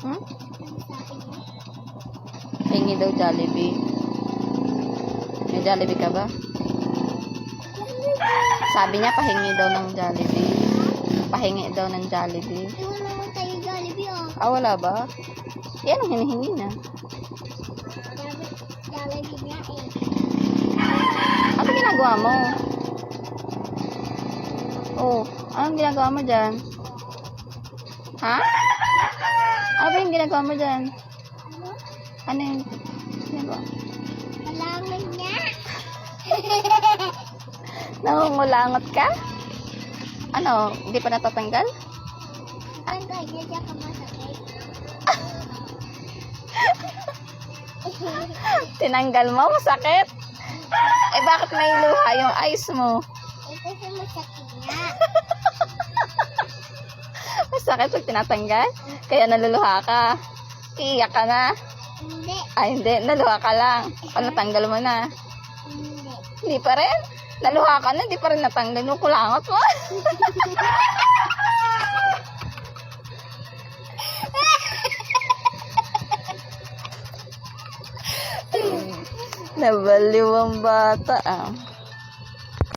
Hmm? Hingi daw Jollibee. May Jollibee ka ba? Sabi niya pahingi daw ng Jollibee. Pahingi daw ng Jollibee. Wala naman tayo Jollibee, oh. Ah, wala ba? Yan ang hinihingi na. Jollibee nga, eh. Ano ginagawa mo? Oh, anong ginagawa mo dyan? Ha? Ano ba yung ginagawa mo dyan? Ano? Ano yung ginagawa? Malangan niya. Nangungulangot ka? Ano, hindi pa natatanggal? Ang kanya siya ka masakit. Tinanggal mo? Masakit? Eh, bakit may luha yung eyes mo? Ito sa masakit nga. Masakit pag tinatanggal? Kaya naluluha ka. Iiyak ka na. Hindi. Ay, hindi. Naluha ka lang. O, natanggal mo na. Hindi. Hindi pa rin. Naluha ka na. Hindi pa rin natanggal yung kulangot mo. Nabaliw ang bata, ah.